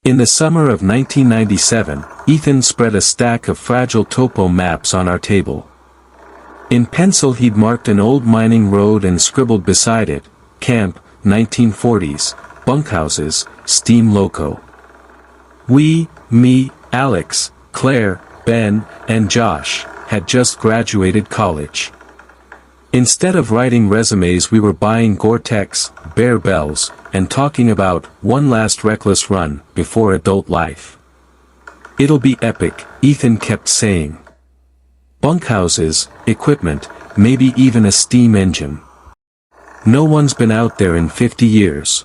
In the summer of 1997, Ethan spread a stack of fragile topo maps on our table. In pencil he'd marked an old mining road and scribbled beside it, Camp, 1940s, bunkhouses, steam loco. We, me, Alex, Claire, Ben, and Josh, had just graduated college. Instead of writing resumes we were buying Gore-Tex, Bear Bells, and talking about one last reckless run before adult life. It'll be epic, Ethan kept saying. Bunkhouses, equipment, maybe even a steam engine. No one's been out there in 50 years.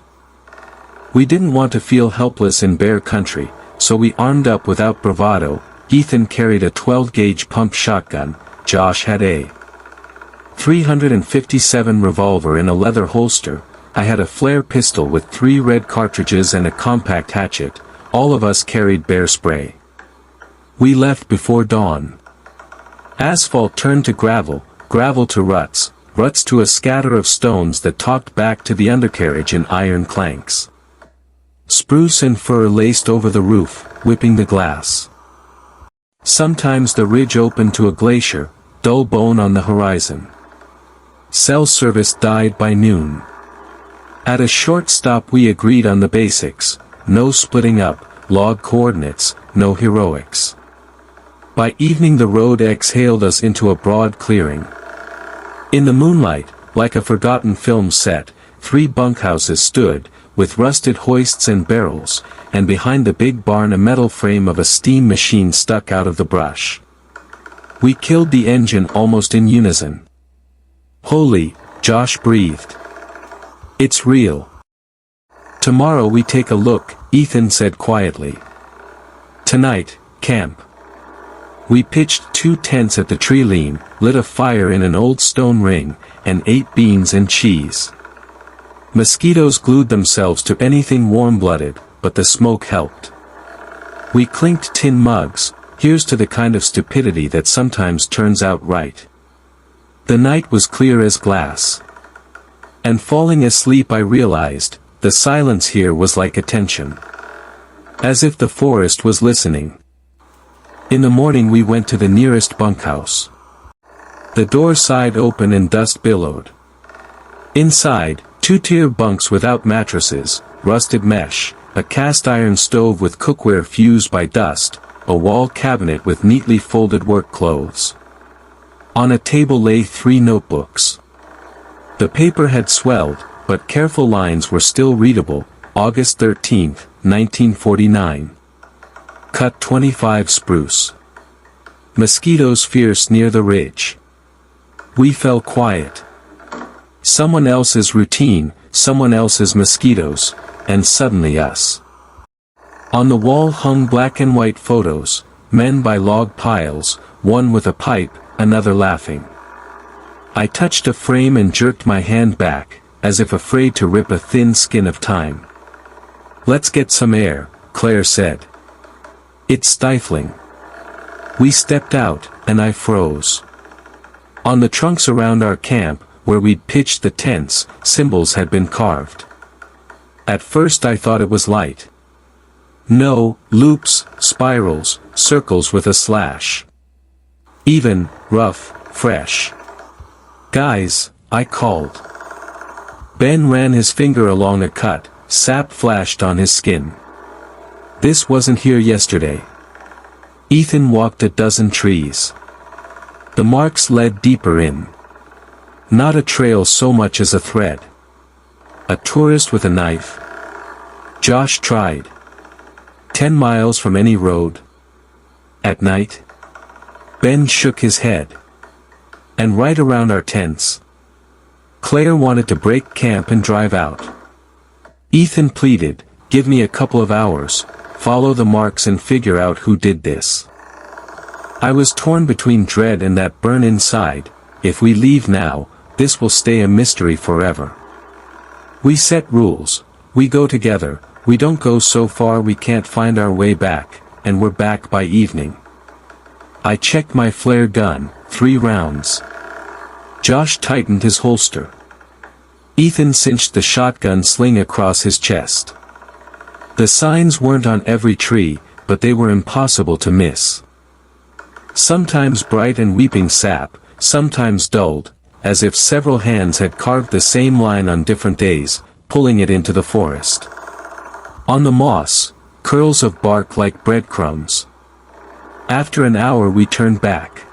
We didn't want to feel helpless in bear country, so we armed up without bravado. Ethan carried a 12-gauge pump shotgun, Josh had a .357 revolver in a leather holster, I had a flare pistol with 3 red cartridges and a compact hatchet, all of us carried bear spray. We left before dawn. Asphalt turned to gravel, gravel to ruts, ruts to a scatter of stones that talked back to the undercarriage in iron clanks. Spruce and fir laced over the roof, whipping the glass. Sometimes the ridge opened to a glacier, dull bone on the horizon. Cell service died by noon. At a short stop we agreed on the basics, no splitting up, log coordinates, no heroics. By evening the road exhaled us into a broad clearing. In the moonlight, like a forgotten film set, 3 bunkhouses stood, with rusted hoists and barrels, and behind the big barn a metal frame of a steam machine stuck out of the brush. We killed the engine almost in unison. Holy, Josh breathed. It's real. Tomorrow we take a look, Ethan said quietly. Tonight, camp. We pitched 2 tents at the tree lean, lit a fire in an old stone ring, and ate beans and cheese. Mosquitoes glued themselves to anything warm-blooded, but the smoke helped. We clinked tin mugs, here's to the kind of stupidity that sometimes turns out right. The night was clear as glass. And falling asleep I realized, the silence here was like attention. As if the forest was listening. In the morning we went to the nearest bunkhouse. The door side open and dust billowed. Inside, 2-tier bunks without mattresses, rusted mesh, a cast iron stove with cookware fused by dust, a wall cabinet with neatly folded work clothes. On a table lay 3 notebooks. The paper had swelled, but careful lines were still readable. August 13, 1949. Cut 25 spruce. Mosquitoes fierce near the ridge. We fell quiet. Someone else's routine, someone else's mosquitoes, and suddenly us. On the wall hung black and white photos, men by log piles, one with a pipe, another laughing. I touched a frame and jerked my hand back, as if afraid to rip a thin skin of time. Let's get some air, Claire said. It's stifling. We stepped out, and I froze. On the trunks around our camp, where we'd pitched the tents, symbols had been carved. At first I thought it was light. No, loops, spirals, circles with a slash. Even, rough, fresh. Guys, I called. Ben ran his finger along a cut, sap flashed on his skin. This wasn't here yesterday. Ethan walked a dozen trees. The marks led deeper in. Not a trail so much as a thread. A tourist with a knife. Josh tried. 10 miles from any road. At night. Ben shook his head. And right around our tents. Claire wanted to break camp and drive out. Ethan pleaded, give me a couple of hours, follow the marks and figure out who did this. I was torn between dread and that burn inside. If we leave now, this will stay a mystery forever. We set rules, we go together, we don't go so far we can't find our way back, and we're back by evening. I checked my flare gun, 3 rounds. Josh tightened his holster. Ethan cinched the shotgun sling across his chest. The signs weren't on every tree, but they were impossible to miss. Sometimes bright and weeping sap, sometimes dulled, as if several hands had carved the same line on different days, pulling it into the forest. On the moss, curls of bark like breadcrumbs. After an hour we turned back.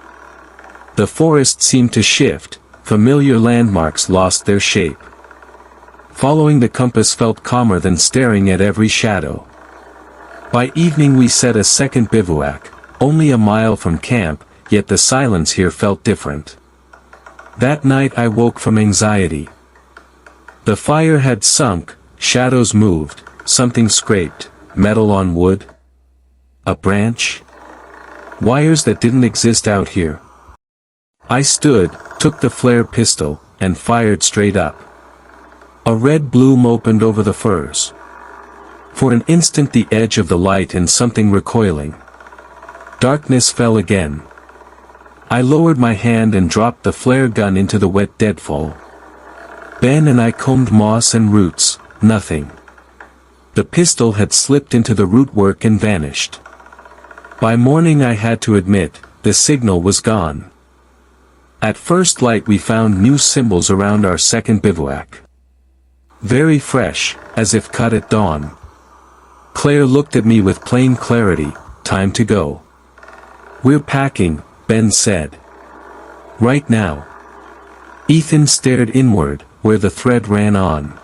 The forest seemed to shift, familiar landmarks lost their shape. Following the compass felt calmer than staring at every shadow. By evening we set a second bivouac, only a mile from camp, yet the silence here felt different. That night I woke from anxiety. The fire had sunk, shadows moved, something scraped, metal on wood. A branch? Wires that didn't exist out here. I stood, took the flare pistol, and fired straight up. A red bloom opened over the firs. For an instant the edge of the light and something recoiling. Darkness fell again. I lowered my hand and dropped the flare gun into the wet deadfall. Ben and I combed moss and roots, nothing. The pistol had slipped into the rootwork and vanished. By morning I had to admit, the signal was gone. At first light we found new symbols around our second bivouac. Very fresh, as if cut at dawn. Claire looked at me with plain clarity. Time to go. We're packing, Ben said. Right now. Ethan stared inward, where the thread ran on.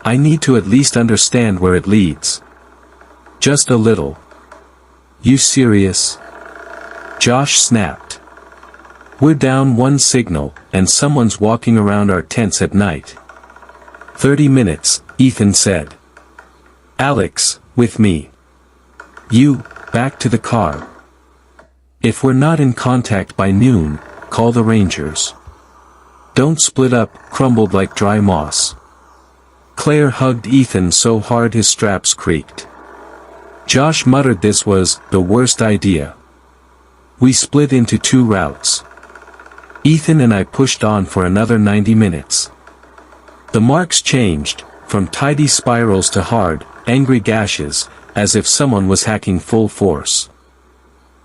I need to at least understand where it leads. Just a little. You serious? Josh snapped. We're down one signal, and someone's walking around our tents at night. 30 minutes, Ethan said. Alex, with me. You, back to the car. If we're not in contact by noon, call the Rangers. Don't split up, crumbled like dry moss. Claire hugged Ethan so hard his straps creaked. Josh muttered this was the worst idea. We split into two routes. Ethan and I pushed on for another 90 minutes. The marks changed, from tidy spirals to hard, angry gashes, as if someone was hacking full force.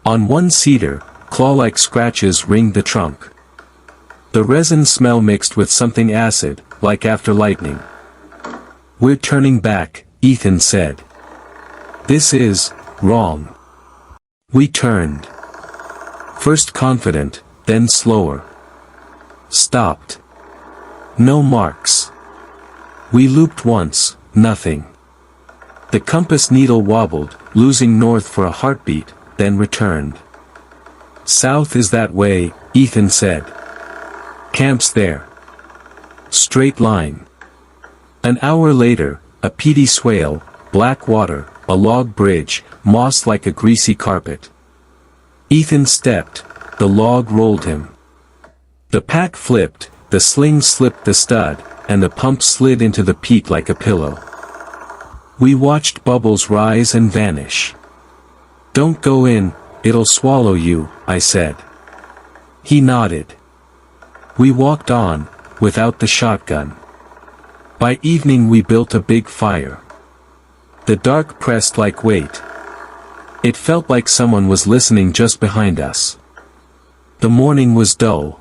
On one cedar, claw-like scratches ringed the trunk. The resin smell mixed with something acid, like after lightning. We're turning back, Ethan said. This is wrong. We turned. First confident, then slower. Stopped. No marks. We looped once, nothing. The compass needle wobbled, losing north for a heartbeat, then returned. South is that way, Ethan said. Camp's there. Straight line. An hour later, a peaty swale, black water, a log bridge, moss like a greasy carpet. Ethan stepped, the log rolled him. The pack flipped, the sling slipped the stud, and the pump slid into the peat like a pillow. We watched bubbles rise and vanish. Don't go in, it'll swallow you, I said. He nodded. We walked on, without the shotgun. By evening we built a big fire. The dark pressed like weight. It felt like someone was listening just behind us. The morning was dull.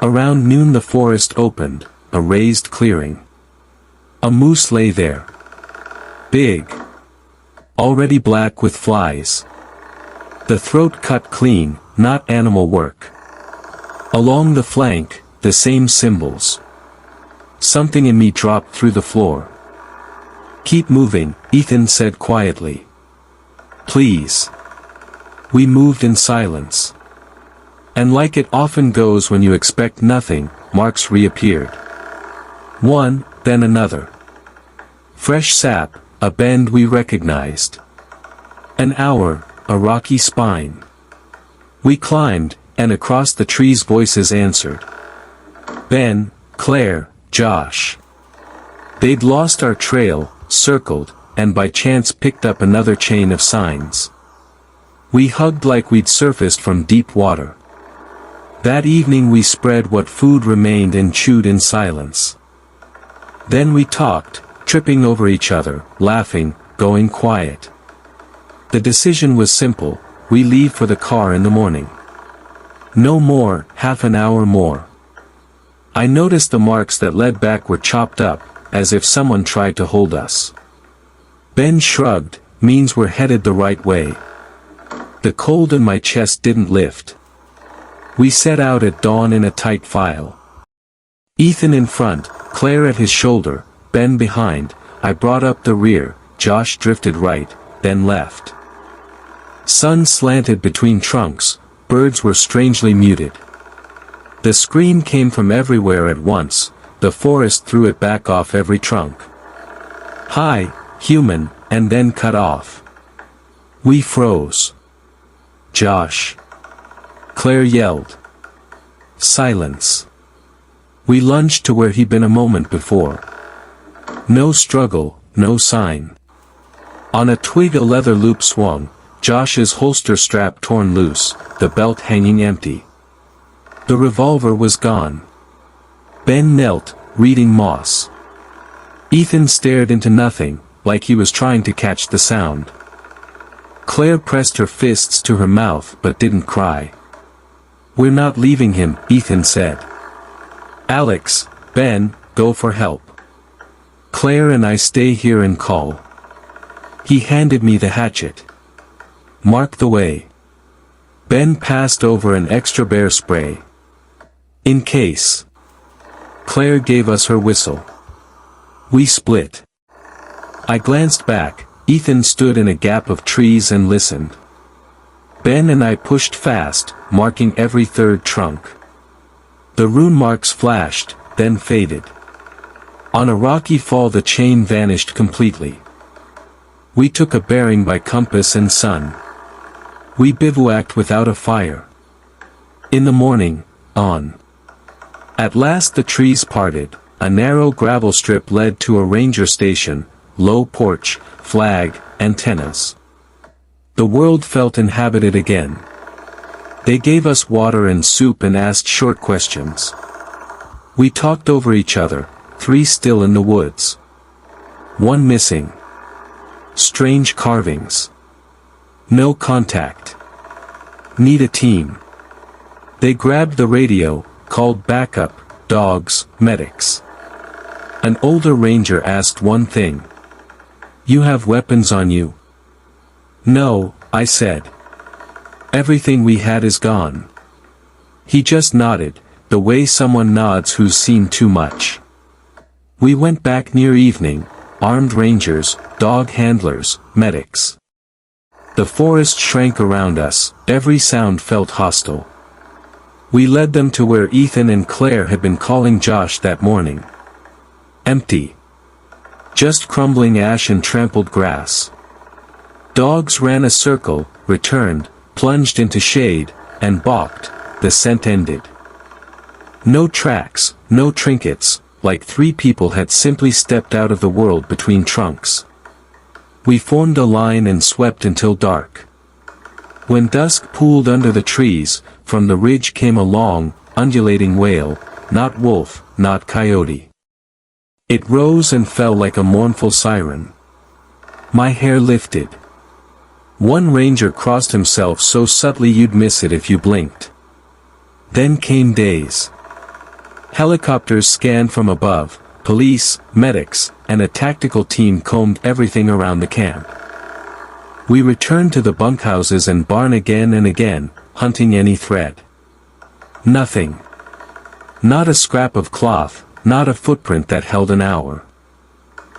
Around noon the forest opened, a raised clearing. A moose lay there. Big. Already black with flies. The throat cut clean, not animal work. Along the flank, the same symbols. Something in me dropped through the floor. Keep moving, Ethan said quietly. Please. We moved in silence. And like it often goes when you expect nothing, marks reappeared. One, then another. Fresh sap, a bend we recognized. An hour, a rocky spine. We climbed, and across the trees voices answered. Ben, Claire, Josh. They'd lost our trail, circled, and by chance picked up another chain of signs. We hugged like we'd surfaced from deep water. That evening we spread what food remained and chewed in silence. Then we talked, tripping over each other, laughing, going quiet. The decision was simple: we leave for the car in the morning. No more, half an hour more. I noticed the marks that led back were chopped up, as if someone tried to hold us. Ben shrugged, means we're headed the right way. The cold in my chest didn't lift. We set out at dawn in a tight file. Ethan in front, Claire at his shoulder, Ben behind. I brought up the rear, Josh drifted right, then left. Sun slanted between trunks, birds were strangely muted. The scream came from everywhere at once, the forest threw it back off every trunk. Hi, human, and then cut off. We froze. Josh. Claire yelled. Silence. We lunged to where he'd been a moment before. No struggle, no sign. On a twig a leather loop swung, Josh's holster strap torn loose, the belt hanging empty. The revolver was gone. Ben knelt, reading moss. Ethan stared into nothing, like he was trying to catch the sound. Claire pressed her fists to her mouth but didn't cry. We're not leaving him, Ethan said. Alex, Ben, go for help. Claire and I stay here and call. He handed me the hatchet. Mark the way. Ben passed over an extra bear spray. In case. Claire gave us her whistle. We split. I glanced back, Ethan stood in a gap of trees and listened. Ben and I pushed fast, marking every third trunk. The rune marks flashed, then faded. On a rocky fall the chain vanished completely. We took a bearing by compass and sun. We bivouacked without a fire. In the morning, on. At last the trees parted, a narrow gravel strip led to a ranger station, low porch, flag, antennas. The world felt inhabited again. They gave us water and soup and asked short questions. We talked over each other, 3 still in the woods. 1 missing. Strange carvings. No contact. Need a team. They grabbed the radio, called backup, dogs, medics. An older ranger asked one thing. You have weapons on you? No, I said. Everything we had is gone. He just nodded, the way someone nods who's seen too much. We went back near evening, armed rangers, dog handlers, medics. The forest shrank around us, every sound felt hostile. We led them to where Ethan and Claire had been calling Josh that morning. Empty. Just crumbling ash and trampled grass. Dogs ran a circle, returned, plunged into shade, and balked. The scent ended. No tracks, no trinkets, like 3 people had simply stepped out of the world between trunks. We formed a line and swept until dark. When dusk pooled under the trees, from the ridge came a long, undulating wail, not wolf, not coyote. It rose and fell like a mournful siren. My hair lifted. One ranger crossed himself so subtly you'd miss it if you blinked. Then came days. Helicopters scanned from above, police, medics, and a tactical team combed everything around the camp. We returned to the bunkhouses and barn again and again, hunting any thread. Nothing. Not a scrap of cloth, not a footprint that held an hour.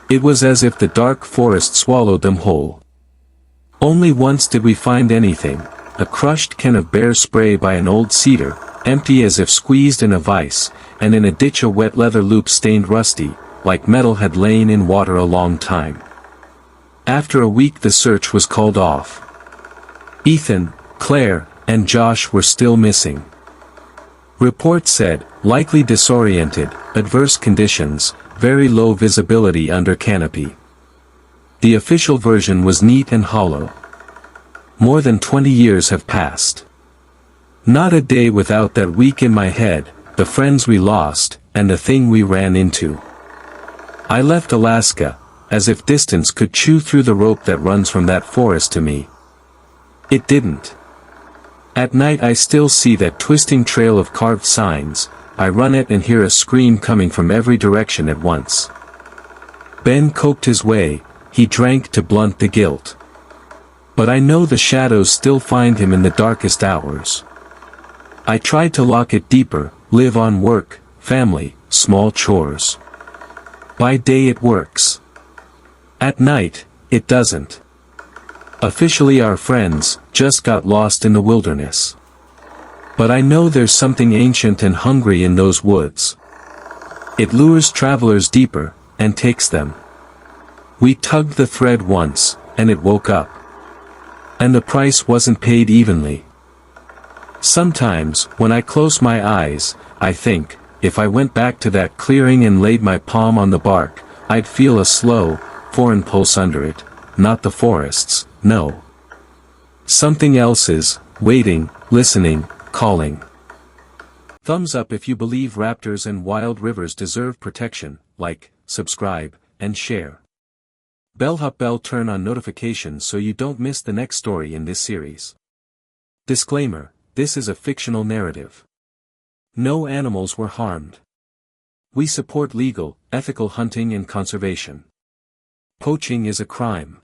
It was as if the dark forest swallowed them whole. Only once did we find anything, a crushed can of bear spray by an old cedar, empty as if squeezed in a vise, and in a ditch a wet leather loop stained rusty, like metal had lain in water a long time. After a week the search was called off. Ethan, Claire, and Josh were still missing. Report said, likely disoriented, adverse conditions, very low visibility under canopy. The official version was neat and hollow. More than 20 years have passed. Not a day without that week in my head, the friends we lost, and the thing we ran into. I left Alaska, as if distance could chew through the rope that runs from that forest to me. It didn't. At night I still see that twisting trail of carved signs. I run it and hear a scream coming from every direction at once. Ben coped his way, he drank to blunt the guilt. But I know the shadows still find him in the darkest hours. I tried to lock it deeper, live on work, family, small chores. By day it works. At night, it doesn't. Officially our friends, just got lost in the wilderness. But I know there's something ancient and hungry in those woods. It lures travelers deeper, and takes them. We tugged the thread once, and it woke up. And the price wasn't paid evenly. Sometimes, when I close my eyes, I think, if I went back to that clearing and laid my palm on the bark, I'd feel a slow, foreign pulse under it, not the forests, no. Something else is, waiting, listening, calling. Thumbs up if you believe raptors and wild rivers deserve protection, like, subscribe, and share. Bell turn on notifications so you don't miss the next story in this series. Disclaimer, this is a fictional narrative. No animals were harmed. We support legal, ethical hunting and conservation. Poaching is a crime.